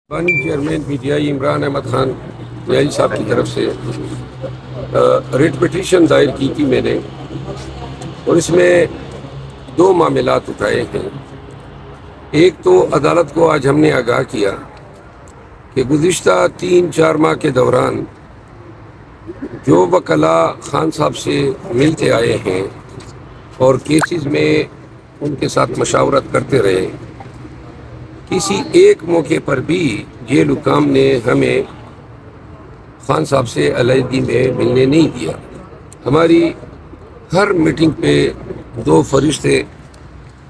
بانی chairman P T I Imran Ahmad Khan Niazi صاحب کی طرف سے ریٹ پٹیشن دائر کی تھی میں نے، اور اس میں دو معاملات اٹھائے ہیں۔ ایک تو عدالت کو آج ہم نے آگاہ کیا کہ گزشتہ 3-4 ماہ کے دوران جو وکلاء خان صاحب سے ملتے آئے ہیں اور کیسز میں ان کے ساتھ مشاورت کرتے رہے، کسی ایک موقع پر بھی جیل حکام نے ہمیں خان صاحب سے علیحدگی میں ملنے نہیں دیا۔ ہماری ہر میٹنگ پہ 2 فرشتے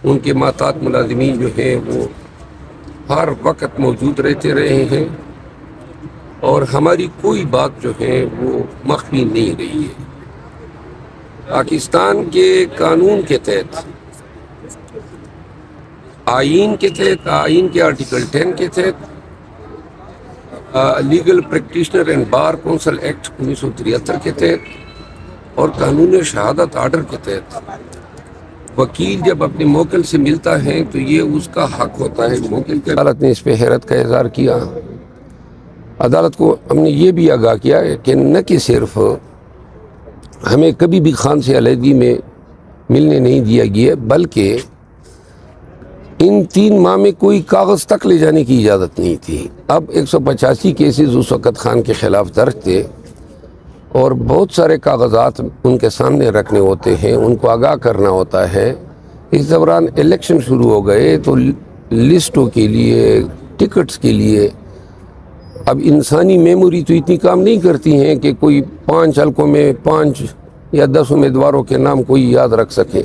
ان کے محتاط ملازمین جو ہیں وہ ہر وقت موجود رہتے رہے ہیں، اور ہماری کوئی بات جو ہے وہ مخفی نہیں رہی ہے۔ پاکستان کے قانون کے تحت، آئین کے آرٹیکل 10 کے تحت، legal practitioner and bar council act 1973 کے تحت اور قانون شہادت آرڈر کے تحت وکیل جب اپنے موکل سے ملتا ہے تو یہ اس کا حق ہوتا ہے موکل کے۔ عدالت نے اس پہ حیرت کا اظہار کیا۔ عدالت کو ہم نے یہ بھی آگاہ کیا کہ نہ کہ صرف ہمیں کبھی بھی خان سے علیحدگی میں ملنے نہیں دیا گیا، بلکہ ان 3 ماہ میں کوئی کاغذ تک لے جانے کی اجازت نہیں تھی۔ اب 185 کیسز اس وقت خان کے خلاف درج تھے، اور بہت سارے کاغذات ان کے سامنے رکھنے ہوتے ہیں، ان کو آگاہ کرنا ہوتا ہے۔ اس دوران الیکشن شروع ہو گئے تو لسٹوں کے لیے، ٹکٹس کے لیے، اب انسانی میموری تو اتنی کام نہیں کرتی ہیں کہ کوئی 5 حلقوں میں 5 یا 10 امیدواروں کے نام کوئی یاد رکھ سکے۔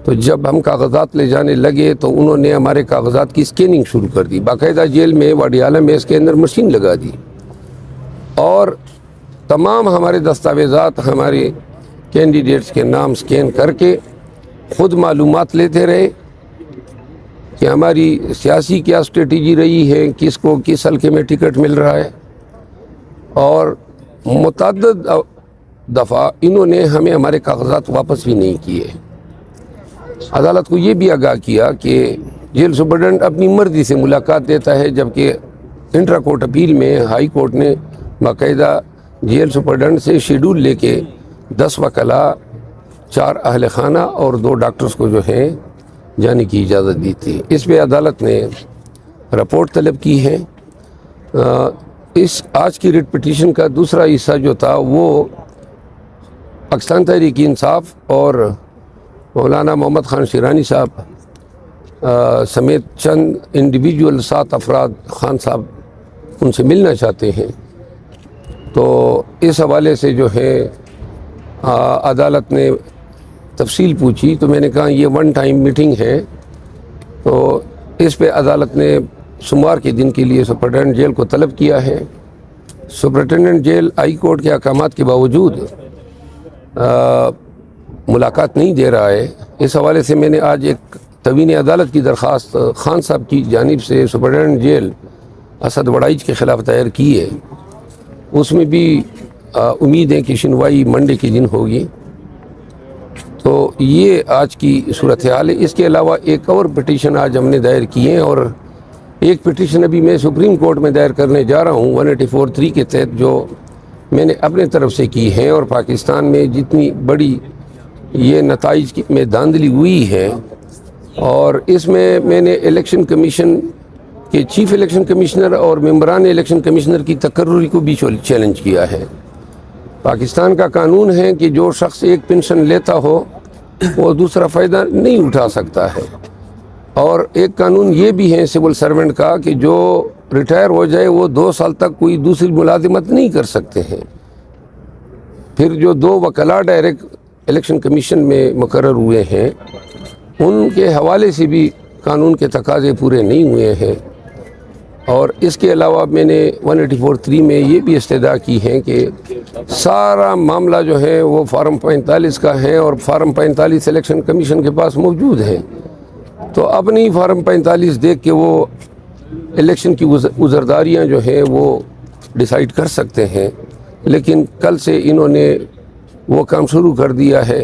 تو جب ہم کاغذات لے جانے لگے تو انہوں نے ہمارے کاغذات کی اسکیننگ شروع کر دی، باقاعدہ جیل میں واڈی اعلیٰ میں اس کے اندر مشین لگا دی، اور تمام ہمارے دستاویزات، ہمارے کینڈیڈیٹس کے نام اسکین کر کے خود معلومات لیتے رہے کہ ہماری سیاسی کیا اسٹریٹجی رہی ہے، کس کو کس حلقے میں ٹکٹ مل رہا ہے، اور متعدد دفعہ انہوں نے ہمیں ہمارے کاغذات واپس بھی نہیں کیے۔ عدالت کو یہ بھی آگاہ کیا کہ جیل سپرڈنٹ اپنی مرضی سے ملاقات دیتا ہے، جبکہ انٹرا کورٹ اپیل میں ہائی کورٹ نے باقاعدہ جیل سپرڈنٹ سے شیڈول لے کے 10 وکلاء، 4 اہل خانہ اور 2 ڈاکٹرز کو جو ہے جانے کی اجازت دی تھی۔ اس پہ عدالت نے رپورٹ طلب کی ہے۔ اس آج کی ریٹ پٹیشن کا دوسرا حصہ جو تھا وہ پاکستان تحریک انصاف اور مولانا محمد خان شیرانی صاحب سمیت چند انڈیویجول 7 افراد خان صاحب ان سے ملنا چاہتے ہیں، تو اس حوالے سے جو ہے عدالت نے تفصیل پوچھی، تو میں نے کہا یہ 1 ٹائم میٹنگ ہے، تو اس پہ عدالت نے سوموار کے دن کے لیے سپرنٹنڈنٹ جیل کو طلب کیا ہے۔ سپرنٹنڈنٹ جیل ہائی کورٹ کے احکامات کے باوجود ملاقات نہیں دے رہا ہے۔ اس حوالے سے میں نے آج ایک توین عدالت کی درخواست خان صاحب کی جانب سے سپرنٹنڈنٹ جیل اسد وڑائچ کے خلاف دائر کی ہے۔ اس میں بھی امید ہے کہ سنوائی منڈے کے دن ہوگی۔ تو یہ آج کی صورتحال ہے۔ اس کے علاوہ ایک اور پٹیشن آج ہم نے دائر کی ہے، اور ایک پٹیشن ابھی میں سپریم کورٹ میں دائر کرنے جا رہا ہوں 184(3) کے تحت، جو میں نے اپنے طرف سے کی ہے، اور پاکستان میں جتنی بڑی یہ نتائج میں دھاندلی ہوئی ہے، اور اس میں نے الیکشن کمیشن کے چیف الیکشن کمشنر اور ممبران الیکشن کمشنر کی تقرری کو بھی چیلنج کیا ہے۔ پاکستان کا قانون ہے کہ جو شخص ایک پنشن لیتا ہو وہ دوسرا فائدہ نہیں اٹھا سکتا ہے، اور ایک قانون یہ بھی ہے سول سرونٹ کا کہ جو ریٹائر ہو جائے وہ 2 سال تک کوئی دوسری ملازمت نہیں کر سکتے ہیں۔ پھر جو 2 وکلاء ڈائریکٹ الیکشن کمیشن میں مقرر ہوئے ہیں، ان کے حوالے سے بھی قانون کے تقاضے پورے نہیں ہوئے ہیں۔ اور اس کے علاوہ میں نے 184(3) میں یہ بھی استدعا کی ہے کہ سارا معاملہ جو ہے وہ فارم 45 کا ہے، اور فارم 45 الیکشن کمیشن کے پاس موجود ہے، تو اب نہیں فارم 45 دیکھ کے وہ الیکشن کی عذرداریاں جو ہیں وہ ڈیسائیڈ کر سکتے ہیں۔ لیکن کل سے انہوں نے وہ کام شروع کر دیا ہے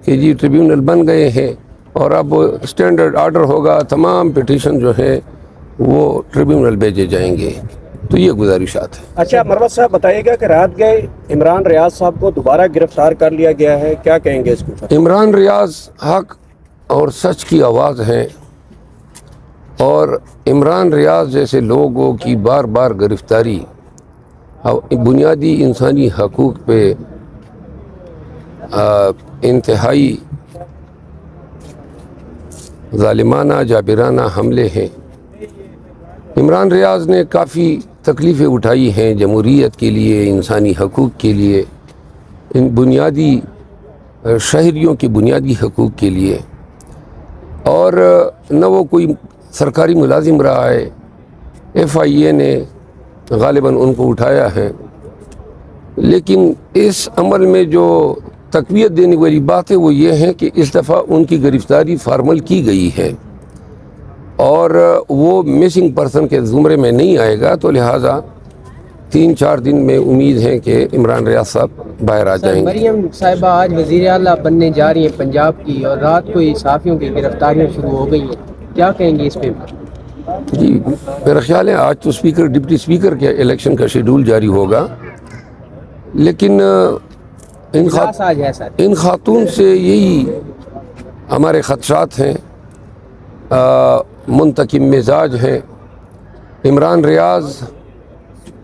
کہ جی ٹریبیونل بن گئے ہیں، اور اب اسٹینڈرڈ آرڈر ہوگا، تمام پٹیشن جو ہے وہ ٹریبیونل بھیجے جائیں گے. تو یہ گزارشات ہیں. اچھا مروت صاحب بتائیے گا کہ رات گئے عمران ریاض صاحب کو دوبارہ گرفتار کر لیا گیا ہے، کیا کہیں گے اس کو؟ عمران ریاض حق اور سچ کی آواز ہیں، اور عمران ریاض جیسے لوگوں کی بار بار گرفتاری بنیادی انسانی حقوق پہ انتہائی ظالمانہ جابرانہ حملے ہیں. عمران ریاض نے کافی تکلیفیں اٹھائی ہیں جمہوریت کے لیے، انسانی حقوق کے لیے، ان بنیادی شہریوں کے بنیادی حقوق کے لیے، اور نہ وہ کوئی سرکاری ملازم رہا ہے. FIA نے غالباً ان کو اٹھایا ہے، لیکن اس عمل میں جو تقویت دینے والی بات ہے وہ یہ ہے کہ اس دفعہ ان کی گرفتاری فارمل کی گئی ہے اور وہ مسنگ پرسن کے زمرے میں نہیں آئے گا. تو لہٰذا 3-4 دن میں امید ہے کہ عمران ریاض صاحب باہر آ جائیں گے. مریم صاحبہ آج وزیر اعلیٰ بننے جا رہی ہیں پنجاب کی، اور رات کو ہی صحافیوں کی گرفتاریاں شروع ہو گئی ہیں، کیا کہیں گے اس پہ؟ جی میرا خیال ہے آج تو ڈپٹی اسپیکر کے الیکشن کا شیڈول جاری ہوگا، لیکن ان خاتون سے یہی ہمارے خدشات ہیں. منتقم مزاج ہیں. عمران ریاض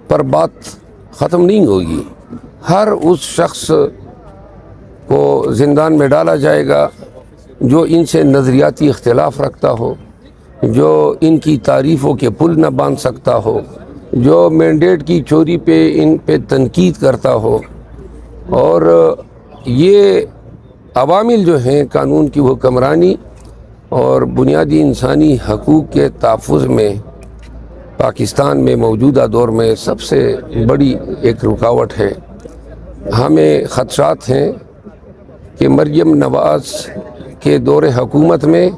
پر بات ختم نہیں ہوگی. ہر اس شخص کو زندان میں ڈالا جائے گا جو ان سے نظریاتی اختلاف رکھتا ہو، جو ان کی تعریفوں کے پل نہ باندھ سکتا ہو، جو مینڈیٹ کی چوری پہ ان پہ تنقید کرتا ہو. اور یہ عوامل جو ہیں قانون کی حکمرانی اور بنیادی انسانی حقوق کے تحفظ میں پاکستان میں موجودہ دور میں سب سے بڑی ایک رکاوٹ ہے. ہمیں خدشات ہیں کہ مریم نواز کے دور حکومت میں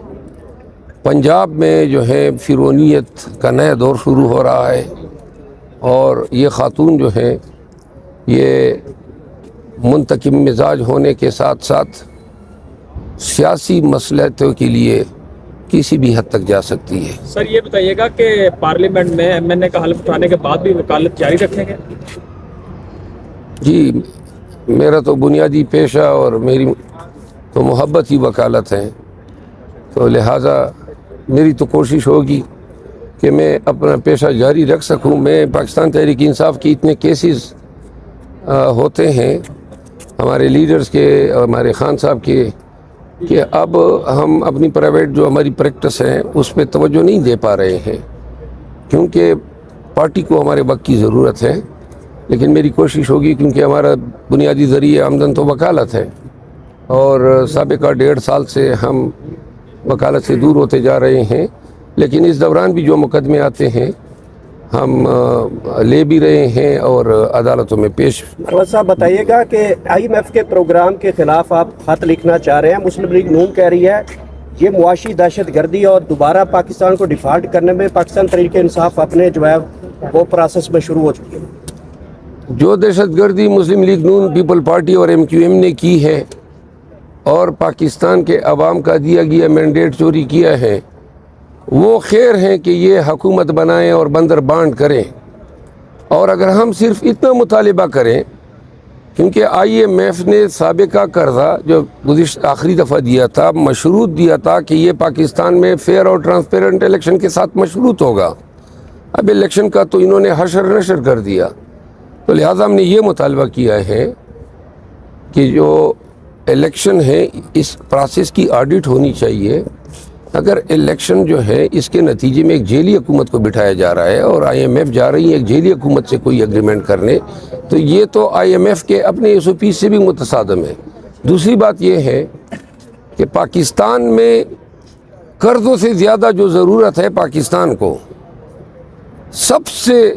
پنجاب میں جو ہے فرعونیت کا نیا دور شروع ہو رہا ہے، اور یہ خاتون جو ہے یہ منتقم مزاج ہونے کے ساتھ ساتھ سیاسی مصلحتوں کے لیے کسی بھی حد تک جا سکتی ہے. سر یہ بتائیے گا کہ پارلیمنٹ میں MNA کا حلف اٹھانے کے بعد بھی وکالت جاری رکھیں گے؟ جی میرا تو بنیادی پیشہ اور میری تو محبت ہی وکالت ہے، تو لہٰذا میری تو کوشش ہوگی کہ میں اپنا پیشہ جاری رکھ سکوں. میں پاکستان تحریک انصاف کی اتنے کیسز ہوتے ہیں ہمارے لیڈرز کے، ہمارے خان صاحب کے، کہ اب ہم اپنی پرائیویٹ جو ہماری پریکٹس ہیں اس پہ توجہ نہیں دے پا رہے ہیں، کیونکہ پارٹی کو ہمارے وقت کی ضرورت ہے. لیکن میری کوشش ہوگی، کیونکہ ہمارا بنیادی ذریعہ آمدن تو وکالت ہے، اور سابقہ 1.5 سال سے ہم وکالت سے دور ہوتے جا رہے ہیں. لیکن اس دوران بھی جو مقدمے آتے ہیں ہم لے بھی رہے ہیں اور عدالتوں میں پیش. مروت صاحب بتائیے گا کہ IMF کے پروگرام کے خلاف آپ خط لکھنا چاہ رہے ہیں. مسلم لیگ نون کہہ رہی ہے یہ معاشی دہشت گردی اور دوبارہ پاکستان کو ڈیفالٹ کرنے میں پاکستان تحریک انصاف اپنے جو ہے وہ پروسیس میں شروع ہو چکی ہے. جو دہشت گردی مسلم لیگ نون، پیپل پارٹی اور MQM نے کی ہے اور پاکستان کے عوام کا دیا گیا مینڈیٹ چوری کیا ہے، وہ خیر ہیں کہ یہ حکومت بنائیں اور بندر بانٹ کریں. اور اگر ہم صرف اتنا مطالبہ کریں، کیونکہ IMF نے سابقہ قرضہ جو آخری دفعہ دیا تھا مشروط دیا تھا کہ یہ پاکستان میں فیئر اور ٹرانسپیرنٹ الیکشن کے ساتھ مشروط ہوگا. اب الیکشن کا تو انہوں نے حشر نشر کر دیا. تو لہٰذا ہم نے یہ مطالبہ کیا ہے کہ جو الیکشن ہے اس پروسیس کی آڈٹ ہونی چاہیے. اگر الیکشن جو ہے اس کے نتیجے میں ایک جیلی حکومت کو بٹھایا جا رہا ہے اور IMF جا رہی ہے ایک جیلی حکومت سے کوئی اگریمنٹ کرنے، تو یہ تو IMF کے اپنے SOP سے بھی متصادم ہے. دوسری بات یہ ہے کہ پاکستان میں قرضوں سے زیادہ جو ضرورت ہے پاکستان کو، سب سے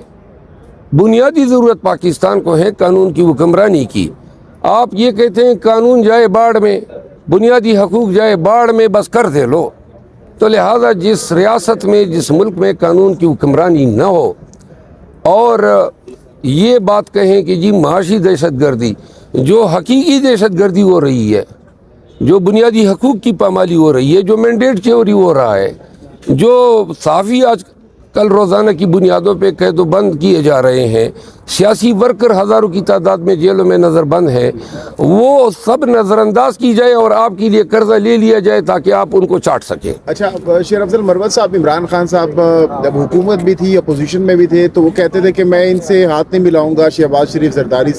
بنیادی ضرورت پاکستان کو ہے قانون کی حکمرانی کی. آپ یہ کہتے ہیں قانون جائے باڑ میں، بنیادی حقوق جائے باڑ میں، بس کر دے لو. تو لہٰذا جس ریاست میں، جس ملک میں قانون کی حکمرانی نہ ہو اور یہ بات کہیں کہ جی معاشی دہشت گردی، جو حقیقی دہشت گردی ہو رہی ہے، جو بنیادی حقوق کی پامالی ہو رہی ہے، جو مینڈیٹ چوری ہو رہا ہے، جو صحافی آج کل روزانہ کی بنیادوں پہ قید و بند کیے جا رہے ہیں، سیاسی ورکر ہزاروں کی تعداد میں جیلوں میں نظر بند ہیں، وہ سب نظر انداز کی جائے اور آپ کے لیے قرضہ لے لیا جائے تاکہ آپ ان کو چاٹ سکیں۔ اچھا شیر افضل مروت صاحب، عمران خان صاحب جب حکومت بھی تھی اپوزیشن میں بھی تھے تو وہ کہتے تھے کہ میں ان سے ہاتھ نہیں ملاؤں گا، شہباز شریف زرداری